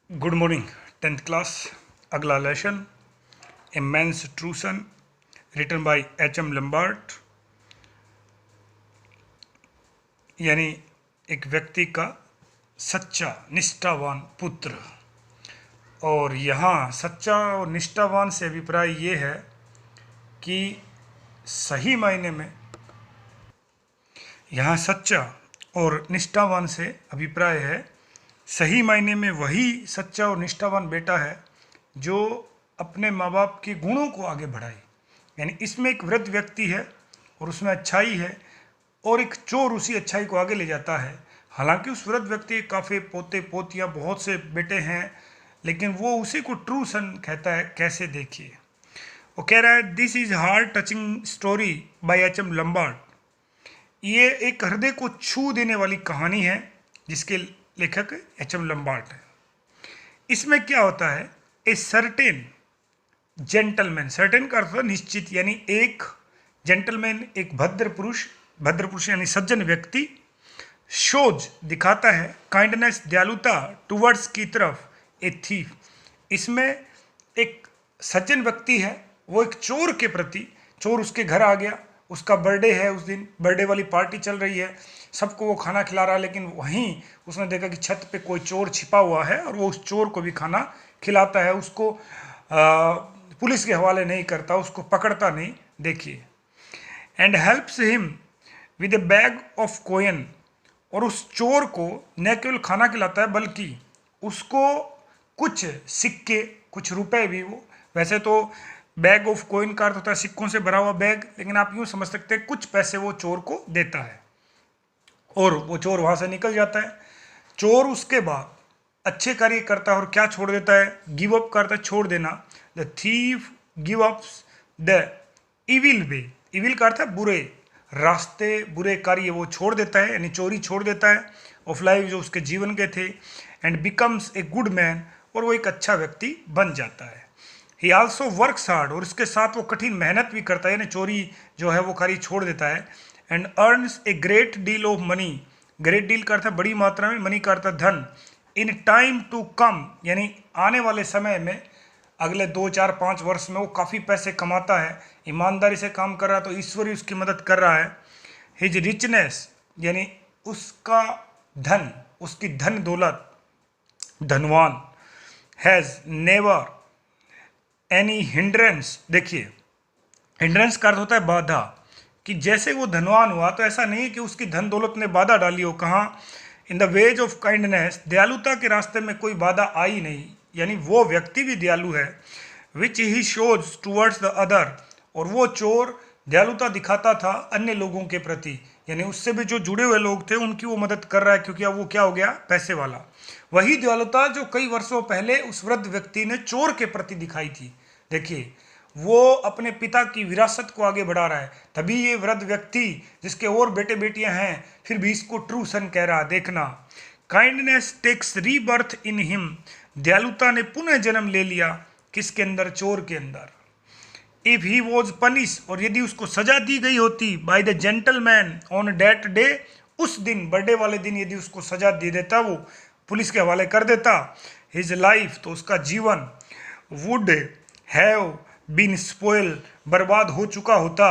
Good morning 10th class. अगला lesson a man's trousers written by H M. Lambert, यानी एक व्यक्ति का सच्चा निष्ठावान पुत्र। और यहाँ सच्चा और निष्ठावान से अभिप्राय ये है कि सही मायने में यहाँ सच्चा और निष्ठावान से अभिप्राय है सही मायने में वही सच्चा और निष्ठावान बेटा है जो अपने माँ बाप के गुणों को आगे बढ़ाए। यानी इसमें एक वृद्ध व्यक्ति है और उसमें अच्छाई है और एक चोर उसी अच्छाई को आगे ले जाता है। हालांकि उस वृद्ध व्यक्ति के काफ़ी पोते पोतियाँ बहुत से बेटे हैं, लेकिन वो उसी को ट्रू सन कहता है। कैसे, देखिए। वो कह रहा है, this is heart touching story by H M. Lambert. ये एक हृदय को छू देने वाली कहानी है जिसके लेखक एच.एम. लम्बार्ट है। इसमें क्या होता है, ए सर्टेन जेंटलमैन, सर्टेन का अर्थ निश्चित, यानी एक जेंटलमैन, एक भद्र पुरुष यानी सज्जन व्यक्ति, शोज दिखाता है, काइंडनेस दयालुता टुवर्ड्स की तरफ, ए थीफ। इसमें एक सज्जन व्यक्ति है, वो एक चोर के प्रति, चोर उसके घर आ गया, उसका बर्थडे है, उस दिन बर्थडे वाली पार्टी चल रही है, सबको वो खाना खिला रहा है, लेकिन वहीं उसने देखा कि छत पे कोई चोर छिपा हुआ है और वो उस चोर को भी खाना खिलाता है। उसको पुलिस के हवाले नहीं करता, उसको पकड़ता नहीं, देखिए। And helps him with A bag of coin. और उस चोर को न केवल खाना खिलाता है बल्कि उसको कुछ सिक्के, कुछ रुपए भी, वो वैसे तो बैग ऑफ कोइन का अर्थ होता है सिक्कों से भरा हुआ बैग, लेकिन आप यूँ समझ सकते हैं कुछ पैसे वो चोर को देता है और वो चोर वहाँ से निकल जाता है। चोर उसके बाद अच्छे कार्य करता है और क्या छोड़ देता है, गिव अप करता है, छोड़ देना। The thief give ups the evil way. Evil का अर्थ है बुरे रास्ते, बुरे कार्य वो छोड़ देता है, यानी चोरी छोड़ देता है ऑफ लाइफ जो उसके जीवन के थे। And becomes a good man, और वो एक अच्छा व्यक्ति बन जाता है। ही आल्सो वर्क्स हार्ड, और इसके साथ वो कठिन मेहनत भी करता है, यानी चोरी जो है वो कार्य छोड़ देता है। And earns a great deal of money. Great deal का अर्थ है बड़ी मात्रा में, मनी का अर्थ है धन। इन टाइम टू कम, यानी आने वाले समय में, अगले 2, 4, 5 वर्ष में वो काफ़ी पैसे कमाता है, ईमानदारी से काम कर रहा है, तो ईश्वर ही उसकी मदद कर रहा है। हिज रिचनेस, यानी उसका धन, उसकी धन दौलत, धनवान, हैज़ नेवर एनी हिंड्रेंस। देखिए, हिंड्रेंस का अर्थ होता है बाधा, कि जैसे वो धनवान हुआ तो ऐसा नहीं कि उसकी धन दौलत ने बाधा डाली हो। कहाँ, in the ways of kindness, दयालुता के रास्ते में कोई बाधा आई नहीं, यानी वो व्यक्ति भी दयालु है। विच ही शोज टूवर्ड्स द अदर, और वो चोर दयालुता दिखाता था अन्य लोगों के प्रति, यानी उससे भी जो जुड़े हुए लोग थे उनकी वो मदद कर रहा है, क्योंकि अब वो क्या हो गया, पैसे वाला। वही दयालुता जो कई वर्षों पहले उस वृद्ध व्यक्ति ने चोर के प्रति दिखाई थी। देखिए, वो अपने पिता की विरासत को आगे बढ़ा रहा है, तभी ये वृद्ध व्यक्ति, जिसके और बेटे बेटियां हैं, फिर भी इसको ट्रू सन कह रहा है। देखना, kindness takes rebirth in him. दयालुता ने पुनः जन्म ले लिया, किसके अंदर, चोर के अंदर। इफ ही वॉज पनिश, और यदि उसको सजा दी गई होती, by the gentleman on that day, उस दिन, बर्थडे वाले दिन यदि उसको सजा दे देता, वो पुलिस के हवाले कर देता, हिज लाइफ, तो उसका जीवन, वुड हैव बीन स्पॉइल, बर्बाद हो चुका होता।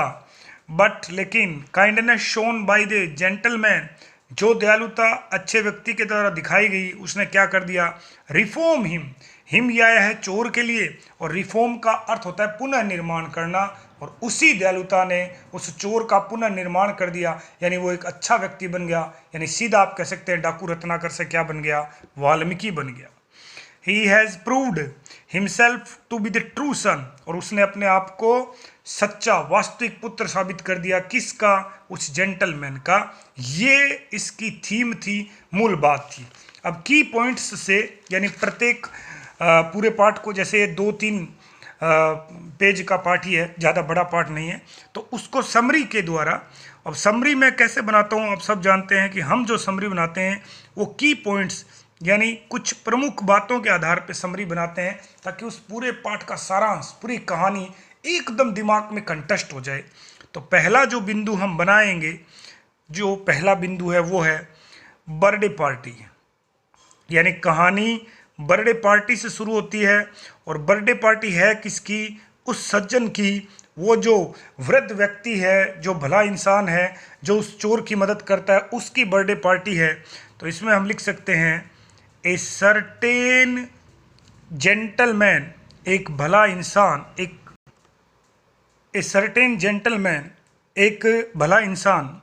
बट लेकिन, kindness shown by the gentleman, जो दयालुता अच्छे व्यक्ति के द्वारा दिखाई गई, उसने क्या कर दिया, रिफॉर्म हिम ये आया है चोर के लिए, और रिफॉर्म का अर्थ होता है पुनः निर्माण करना, और उसी दयालुता ने उस चोर का पुनः निर्माण कर दिया, यानी वो एक अच्छा व्यक्ति बन गया। यानी सीधा आप कह सकते हैं डाकू रत्नाकर से क्या बन गया, वाल्मीकि बन गया। He has proved himself to be the true son, और उसने अपने आप को सच्चा वास्तविक पुत्र साबित कर दिया, किसका, उस जेंटलमैन का। ये इसकी थीम थी, मूल बात थी। अब की पॉइंट्स से, यानी प्रत्येक पूरे पाठ को, जैसे 2-3 पेज का पाठ ही है, ज़्यादा बड़ा पाठ नहीं है, तो उसको समरी के द्वारा, अब समरी मैं कैसे बनाता हूँ, आप सब जानते हैं कि हम जो समरी बनाते हैं वो की पॉइंट्स, यानी कुछ प्रमुख बातों के आधार पर समरी बनाते हैं, ताकि उस पूरे पाठ का सारांश, पूरी कहानी एकदम दिमाग में कंठस्थ हो जाए। तो पहला जो बिंदु हम बनाएंगे, जो पहला बिंदु है वो है बर्थडे पार्टी, यानी कहानी बर्थडे पार्टी से शुरू होती है। और बर्थडे पार्टी है किसकी? उस सज्जन की, वो जो वृद्ध व्यक्ति है, जो भला इंसान है, जो उस चोर की मदद करता है, उसकी बर्थडे पार्टी है। तो इसमें हम लिख सकते हैं ए सर्टेन जेंटलमैन, एक भला इंसान, ए सर्टेन जेंटलमैन, एक भला इंसान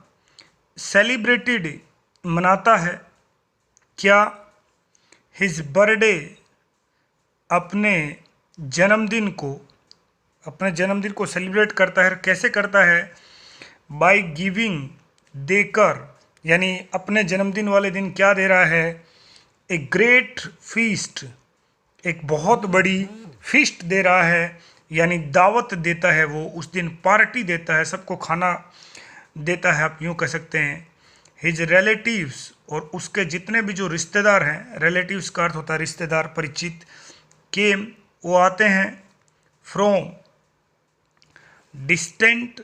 सेलिब्रेटेड, मनाता है क्या? हिज बर्थडे, अपने जन्मदिन को सेलिब्रेट करता है। कैसे करता है? बाय गिविंग, देकर, यानी अपने जन्मदिन वाले दिन क्या दे रहा है? ए ग्रेट फीस्ट, एक बहुत बड़ी फीस्ट दे रहा है, यानी दावत देता है। वो उस दिन पार्टी देता है, सबको खाना देता है, आप यूँ कह सकते हैं। हिज रिलेटिव्स, और उसके जितने भी जो रिश्तेदार हैं, रिलेटिव्स का अर्थ होता है रिश्तेदार, परिचित, के वो आते हैं फ्रॉम डिस्टेंट,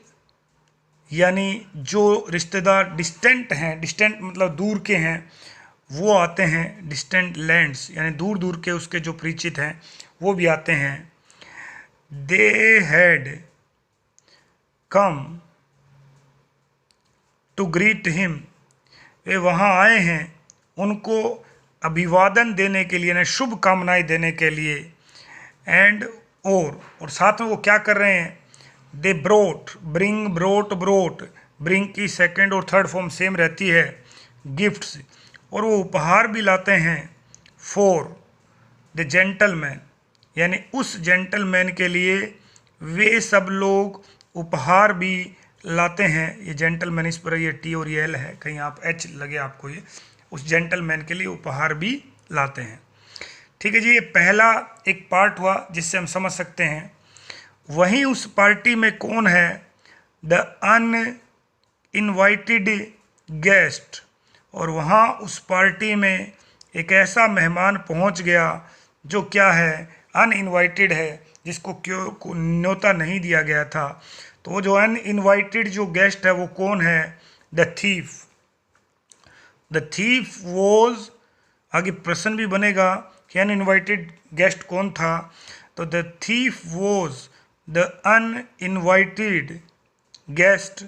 यानी जो रिश्तेदार डिस्टेंट हैं, डिस्टेंट मतलब दूर के हैं, वो आते हैं डिस्टेंट लैंड्स, यानी दूर दूर के उसके जो परिचित हैं वो भी आते हैं। They had come to greet him, वे वहाँ आए हैं उनको अभिवादन देने के लिए, यानी शुभकामनाएं देने के लिए। एंड और साथ में वो क्या कर रहे हैं? They brought, bring, brought, brought, bring की सेकंड और थर्ड फॉर्म सेम रहती है, गिफ्ट्स, और वो उपहार भी लाते हैं फॉर द जेंटलमैन, यानी उस जेंटलमैन के लिए वे सब लोग उपहार भी लाते हैं। ये जेंटलमैन, इस पर ये टी और ये एल है, कहीं आप एच लगे आपको, ये उस जेंटलमैन के लिए उपहार भी लाते हैं। ठीक है जी, ये पहला एक पार्ट हुआ जिससे हम समझ सकते हैं। वहीं उस पार्टी में कौन है? द अनइनवाइटेड गेस्ट, और वहाँ उस पार्टी में एक ऐसा मेहमान पहुँच गया जो क्या है? अनइनवाइटेड है, जिसको क्यों न्योता नहीं दिया गया था। तो वो जो अनइनवाइटेड जो गेस्ट है वो कौन है? The thief. The thief was, आगे प्रश्न भी बनेगा कि अनइनवाइटेड गेस्ट कौन था। तो the thief was the uninvited guest,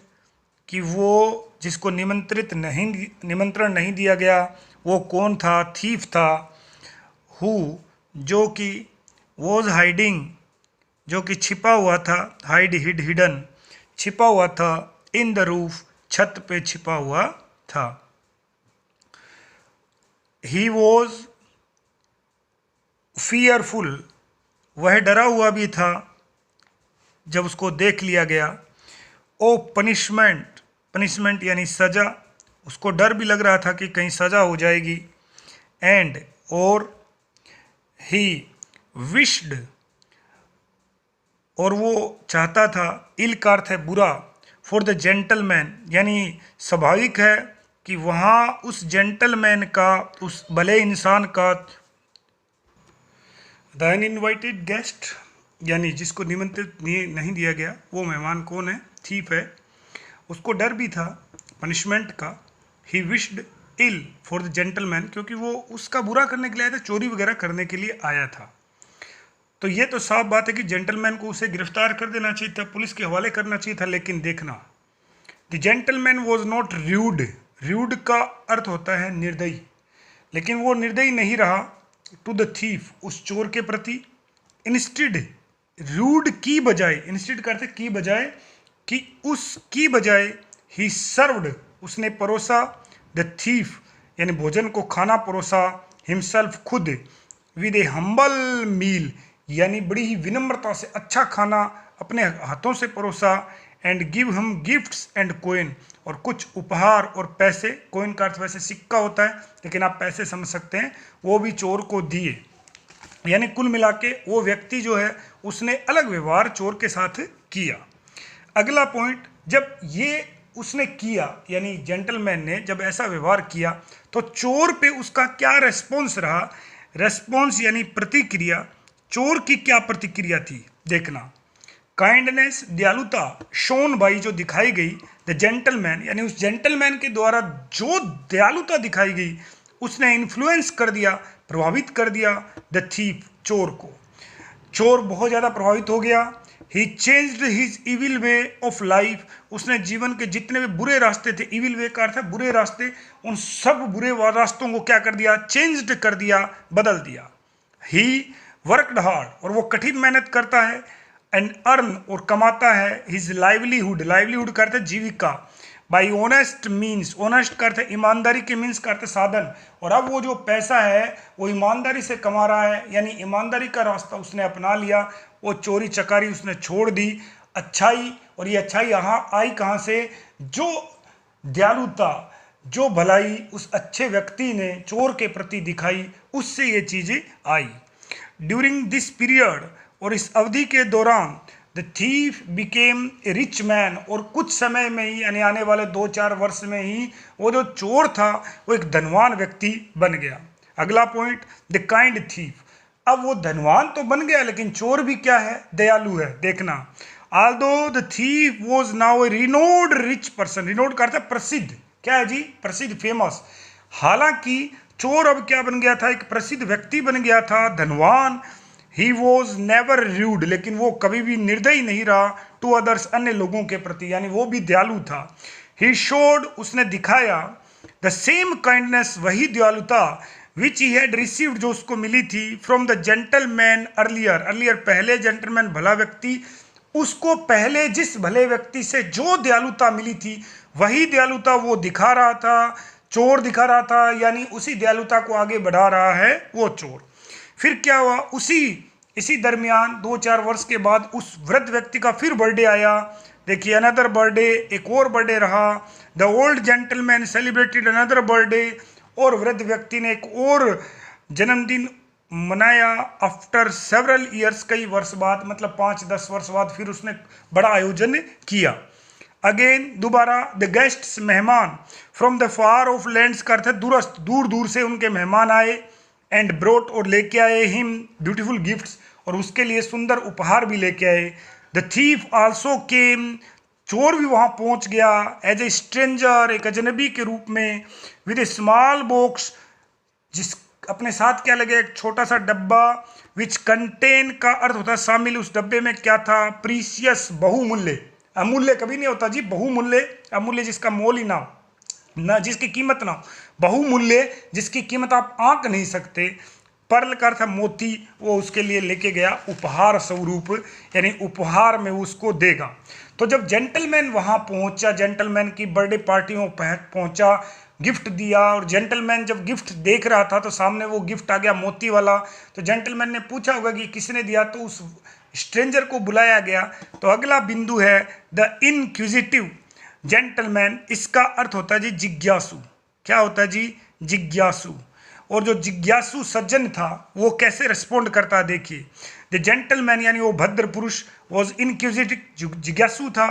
कि वो जिसको निमंत्रण नहीं दिया गया वो कौन था? थीफ था। हु, जो कि वॉज हाइडिंग, जो कि छिपा हुआ था, हाइड, हिड, हिडन, छिपा हुआ था, इन द रूफ, छत पे छिपा हुआ था। ही वॉज फियरफुल, वह डरा हुआ भी था जब उसको देख लिया गया। ओ पनिशमेंट, पनिशमेंट यानी सजा, उसको डर भी लग रहा था कि कहीं सजा हो जाएगी। एंड, और ही विश्ड, और वो चाहता था, इल का अर्थ है बुरा, फॉर द जेंटलमैन, यानी स्वाभाविक है कि वहाँ उस जेंटलमैन का, उस भले इंसान का, द अनइनवाइटेड गेस्ट, यानी जिसको निमंत्रित नहीं दिया गया वो मेहमान कौन है? थीफ है। उसको डर भी था पनिशमेंट का। He wished ill for the gentleman, क्योंकि वो उसका बुरा करने के लिए आया था, चोरी वगैरह करने के लिए आया था। तो ये तो साफ बात है कि जेंटलमैन को उसे गिरफ्तार कर देना चाहिए था, पुलिस के हवाले करना चाहिए था। लेकिन देखना, the gentleman was not rude, rude का अर्थ होता है निर्दयी, लेकिन वो निर्दयी नहीं रहा टू द थीफ, उस चोर के प्रति। इंस्टेड, र्यूड की बजाय, इंस्टेड करते की बजाय, कि उसकी बजाय ही सर्व्ड, उसने परोसा, द थीफ यानी भोजन को, खाना परोसा, हिमसेल्फ खुद, विद ए हम्बल मील यानी बड़ी ही विनम्रता से अच्छा खाना अपने हाथों से परोसा। एंड गिव हम गिफ्ट्स एंड कोइन, और कुछ उपहार और पैसे, कोइन का अर्थ वैसे सिक्का होता है लेकिन आप पैसे समझ सकते हैं, वो भी चोर को दिए। यानी कुल मिला के वो व्यक्ति जो है उसने अलग व्यवहार चोर के साथ किया। अगला पॉइंट, जब ये उसने किया, यानी जेंटलमैन ने जब ऐसा व्यवहार किया तो चोर पे उसका क्या रेस्पॉन्स रहा? रेस्पॉन्स यानी प्रतिक्रिया। चोर की क्या प्रतिक्रिया थी देखना। काइंडनेस, दयालुता, शोन बाई, जो दिखाई गई, द जेंटलमैन यानी उस जेंटलमैन के द्वारा जो दयालुता दिखाई गई उसने इन्फ्लुएंस कर दिया, प्रभावित कर दिया द थीफ, चोर को। चोर बहुत ज़्यादा प्रभावित हो गया। He changed his evil way of life, उसने जीवन के जितने भी बुरे रास्ते थे, इविल वे का अर्थ है बुरे रास्ते, उन सब बुरे रास्तों को क्या कर दिया, चेंज्ड कर दिया, बदल दिया। ही वर्कड हार्ड, और वो कठिन मेहनत करता है, एंड अर्न, और कमाता है, हिज लाइवलीहुड, लाइवलीहुड का अर्थ है जीविका, बाई ऑनेस्ट मीन्स, ऑनेस्ट का अर्थ है ईमानदारी के मीन्स का अर्थ है साधन, और अब वो जो पैसा है वो ईमानदारी से कमा रहा है, यानी ईमानदारी का रास्ता उसने अपना लिया, वो चोरी चकारी उसने छोड़ दी, अच्छाई, और ये अच्छाई यहाँ आई कहाँ से, जो दयालुता, जो भलाई उस अच्छे व्यक्ति ने चोर के प्रति दिखाई, उससे ये चीज़ें आई। ड्यूरिंग दिस पीरियड, और इस अवधि के दौरान, the thief became a rich man, और कुछ समय में ही, यानी आने वाले 2-4 वर्ष में ही, वो जो चोर था वो एक धनवान व्यक्ति बन गया। अगला पॉइंट, द काइंड थीफ, अब वो धनवान तो बन गया लेकिन चोर भी क्या है, दयालु है। देखना, although the thief was now A renowned rich person, renowned का अर्थ है प्रसिद्ध, क्या है जी, प्रसिद्ध, फेमस। हालांकि चोर अब क्या बन गया था, एक प्रसिद्ध व्यक्ति बन गया था, धनवान। ही वॉज नेवर रूड, लेकिन वो कभी भी निर्दयी नहीं रहा, टू अदर्स, अन्य लोगों के प्रति, यानी वो भी दयालु था। ही शोड, उसने दिखाया, द सेम काइंडनेस, वही दयालुता, विच ही हैड रिसीव्ड, जो उसको मिली थी, from the gentleman earlier, earlier पहले जेंटलमैन भला व्यक्ति, उसको पहले जिस भले व्यक्ति से जो दयालुता मिली थी वही दयालुता वो दिखा रहा था, चोर दिखा रहा था, यानी उसी दयालुता को आगे बढ़ा रहा है वो चोर। फिर क्या हुआ, इसी दरमियान 2-4 वर्ष के बाद उस वृद्ध व्यक्ति का फिर बर्थडे आया। देखिए, अनदर बर्थडे, एक और बर्थडे रहा। The old gentleman celebrated another birthday, और वृद्ध व्यक्ति ने एक और जन्मदिन मनाया। आफ्टर सेवरल ईयर्स, कई वर्ष बाद, मतलब 5-10 वर्ष बाद फिर उसने बड़ा आयोजन किया। अगेन, दोबारा, द गेस्ट्स, मेहमान, from the far of lands का अर्थ है दूरस्थ, दूर दूर से उनके मेहमान आए, एंड ब्रोट, और लेके आए, हिम ब्यूटीफुल गिफ्ट्स, और उसके लिए सुंदर उपहार भी लेके आए। द थीफ आल्सो केम, चोर भी वहां पहुंच गया, एज ए स्ट्रेंजर, एक अजनबी के रूप में, विद ए स्मॉल बॉक्स, जिस अपने साथ क्या लगे, एक छोटा सा डब्बा, विच कंटेन का अर्थ होता है शामिल, उस डब्बे में क्या था, प्रीसियस, बहुमूल्य, अमूल्य कभी नहीं होता जी, बहुमूल्य, अमूल्य जिसका मोल ही ना हो, ना जिसकी कीमत ना हो, बहुमूल्य जिसकी कीमत आप आंक नहीं सकते, पर्ल का अर्थ मोती, वो उसके लिए लेके गया उपहार स्वरूप, यानी उपहार में उसको देगा। तो जब जेंटलमैन वहां पहुंचा, जेंटलमैन की बर्थडे पार्टी में पहुंचा, गिफ्ट दिया, और जेंटलमैन जब गिफ्ट देख रहा था तो सामने वो गिफ्ट आ गया मोती वाला, तो जेंटलमैन ने पूछा होगा कि किसने दिया, तो उस स्ट्रेंजर को बुलाया गया। तो अगला बिंदु है द इनक्विजिटिव जेंटलमैन, इसका अर्थ होता है जी जिज्ञासु। क्या होता है जी, जिज्ञासु। और जो जिज्ञासु सज्जन था वो कैसे रिस्पोंड करता है, देखिए, द जेंटलमैन, यानी वो भद्र पुरुष, वॉज इनक्विजिटिव, जिज्ञासु था,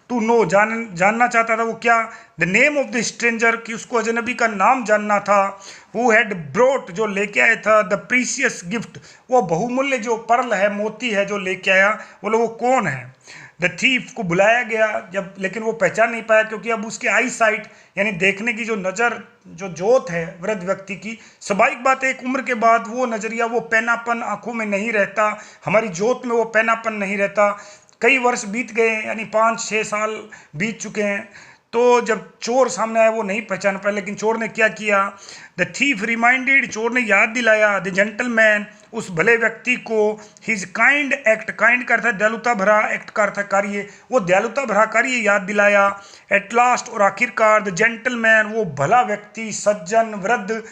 टू नो, जानना चाहता था वो क्या, the name of the stranger, कि उसको अजनबी का नाम जानना था, हु हैड ब्रोट, जो लेके आया था, द प्रीसियस गिफ्ट, वो बहुमूल्य जो पर्ल है, मोती है जो लेके आया, बोलो वो कौन है। द थीफ को बुलाया गया जब, लेकिन वो पहचान नहीं पाया, क्योंकि अब उसके आई साइट, यानी देखने की जो नज़र, जो जोत है वृद्ध व्यक्ति की, स्वाभाविक बात है एक उम्र के बाद वो नज़रिया, वो पैनापन आंखों में नहीं रहता, हमारी जोत में वो पैनापन नहीं रहता। कई वर्ष बीत गए, यानी 5-6 साल बीत चुके हैं, तो जब चोर सामने आया वो नहीं पहचान पाया, लेकिन चोर ने क्या किया, द थीफ रिमाइंडेड, चोर ने याद दिलाया, द जेंटलमैन, उस भले व्यक्ति को, हिज काइंड एक्ट, काइंड का अर्थ है दयालुता भरा, एक्ट का अर्थ है कार्य, वो दयालुता भरा कार्य याद दिलाया। एट लास्ट, और आखिरकार, द जेंटलमैन, वो भला व्यक्ति, सज्जन, वृद्ध,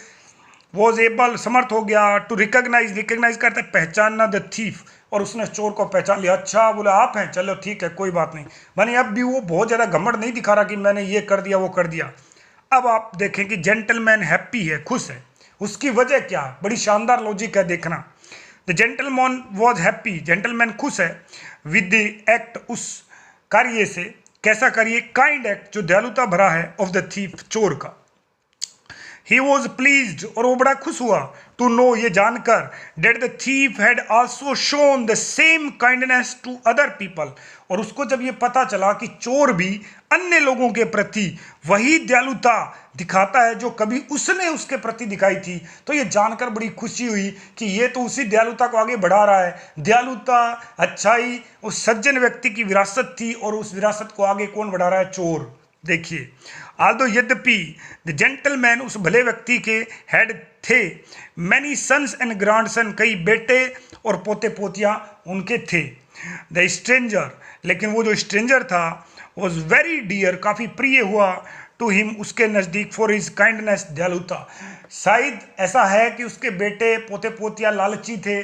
वॉज एबल, समर्थ हो गया, टू रिकॉग्नाइज, रिकॉग्नाइज करता है पहचानना, द थीफ, और उसने चोर को पहचान लिया। अच्छा, बोले आप हैं, चलो ठीक है, कोई बात नहीं। माने अब भी वो बहुत ज़्यादा घमंड नहीं दिखा रहा कि मैंने ये कर दिया वो कर दिया। अब आप देखें कि जेंटलमैन हैप्पी है, खुश है, उसकी वजह क्या, बड़ी शानदार लॉजिक है, देखना। The gentleman was happy, gentleman खुश है, विद द एक्ट, उस कार्य से, कैसा कार्य, काइंड एक्ट, जो दयालुता भरा है, ऑफ द थीफ, चोर का। ही वॉज प्लीज्ड, और वो बड़ा खुश हुआ, टू नो, ये जानकर, that the thief had also shown the same kindness to other people, और उसको जब ये पता चला कि चोर भी अन्य लोगों के प्रति वही दयालुता दिखाता है जो कभी उसने उसके प्रति दिखाई थी, तो ये जानकर बड़ी खुशी हुई कि ये तो उसी दयालुता को आगे बढ़ा रहा है। दयालुता, अच्छाई उस सज्जन व्यक्ति की विरासत थी, और उस विरासत को आगे कौन बढ़ा रहा है? चोर। देखिए, आल्दो, यद्यपि, द जेंटलमैन, उस भले व्यक्ति के, हैड थे, मैनी सन्स एंड ग्रैंडसन, कई बेटे और पोते पोतियां उनके थे। द स्ट्रेंजर, लेकिन वो जो स्ट्रेंजर था, वॉज वेरी डियर, काफ़ी प्रिय हुआ, टू हिम, उसके नज़दीक, फॉर हिज काइंडनेस, दयालुता। शायद ऐसा है कि उसके बेटे पोते पोतियां लालची थे,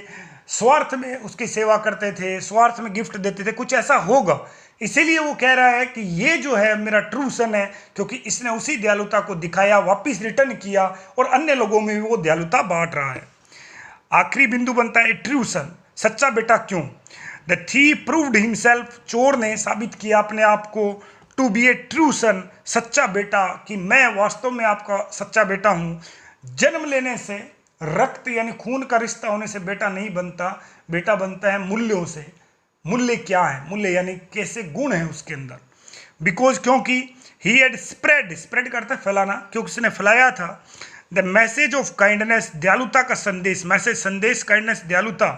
स्वार्थ में उसकी सेवा करते थे, स्वार्थ में गिफ्ट देते थे, कुछ ऐसा होगा, इसीलिए वो कह रहा है कि ये जो है मेरा ट्रू सन है, क्योंकि इसने उसी दयालुता को दिखाया, वापस रिटर्न किया, और अन्य लोगों में भी वो दयालुता बांट रहा है। आखिरी बिंदु बनता है ट्रू सन, सच्चा बेटा क्यों? द थीफ प्रूव्ड हिमसेल्फ, चोर ने साबित किया अपने आप को, टू बी ए ट्रू सन, सच्चा बेटा, कि मैं वास्तव में आपका सच्चा बेटा हूँ। जन्म लेने से, रक्त यानी खून का रिश्ता होने से बेटा नहीं बनता, बेटा बनता है मूल्यों से। मूल्य क्या है? मूल्य यानी कैसे गुण है उसके अंदर। बिकॉज, क्योंकि, ही हैड स्प्रेड, स्प्रेड करता है फैलाना, क्योंकि उसने फैलाया था, द मैसेज ऑफ काइंडनेस, दयालुता का संदेश, मैसेज, संदेश, काइंडनेस, दयालुता,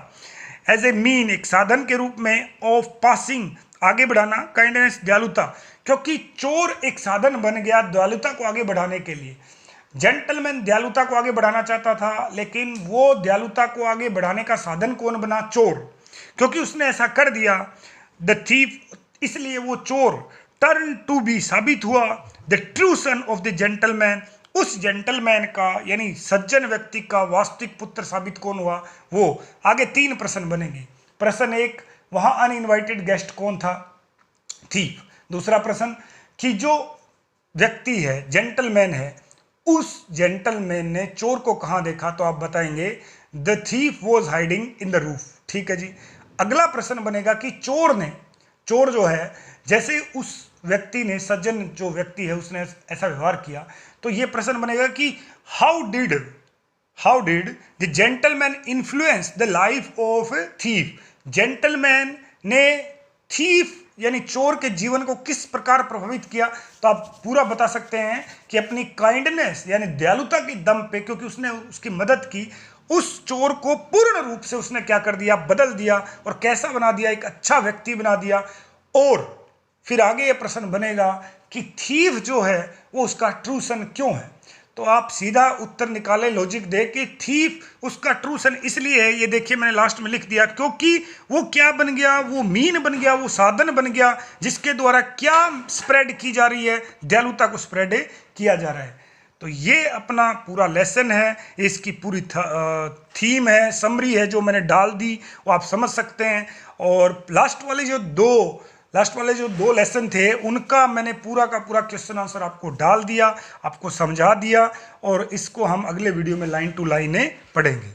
एज ए मीन, एक साधन के रूप में, ऑफ पासिंग, आगे बढ़ाना, काइंडनेस, दयालुता, क्योंकि चोर एक साधन बन गया दयालुता को आगे बढ़ाने के लिए। जेंटलमैन दयालुता को आगे बढ़ाना चाहता था, लेकिन वो दयालुता को आगे बढ़ाने का साधन कौन बना? चोर, क्योंकि उसने ऐसा कर दिया। द थीफ, इसलिए वो चोर, टर्न टू बी, साबित हुआ, the true son of the gentleman, उस जेंटलमैन का यानी सज्जन व्यक्ति का वास्तविक पुत्र साबित कौन हुआ? वो। आगे 3 प्रश्न बनेंगे। प्रश्न 1, वहां अनइनवाइटेड गेस्ट कौन था? थीफ। दूसरा प्रश्न, कि जो व्यक्ति है, जेंटलमैन है, उस जेंटलमैन ने चोर को कहां देखा? तो आप बताएंगे, the thief was hiding in the roof. ठीक है जी। अगला प्रश्न बनेगा कि चोर जो है, जैसे उस व्यक्ति ने, सज्जन जो व्यक्ति है, उसने ऐसा व्यवहार किया, तो ये प्रश्न बनेगा कि how did the gentleman influence the life of thief? Gentleman ने थीफ यानी चोर के जीवन को किस प्रकार प्रभावित किया? तो आप पूरा बता सकते हैं कि अपनी काइंडनेस यानी दयालुता के दम पे, क्योंकि उसने उसकी मदद की, उस चोर को पूर्ण रूप से उसने क्या कर दिया? बदल दिया, और कैसा बना दिया? एक अच्छा व्यक्ति बना दिया। और फिर आगे ये प्रश्न बनेगा कि थीफ जो है वो उसका ट्रू सन क्यों है? तो आप सीधा उत्तर निकाले, लॉजिक दे कि थीफ उसका ट्रू सन इसलिए है, ये देखिए मैंने लास्ट में लिख दिया, क्योंकि वो क्या बन गया? वो मीन बन गया, वो साधन बन गया, जिसके द्वारा क्या स्प्रेड की जा रही है? दयालुता को स्प्रेड किया जा रहा है। तो ये अपना पूरा लेसन है, इसकी पूरी थीम है, समरी है जो मैंने डाल दी, वो आप समझ सकते हैं। और लास्ट वाले जो दो लेसन थे, उनका मैंने पूरा का पूरा क्वेश्चन आंसर आपको डाल दिया, आपको समझा दिया, और इसको हम अगले वीडियो में लाइन टू लाइन पढ़ेंगे।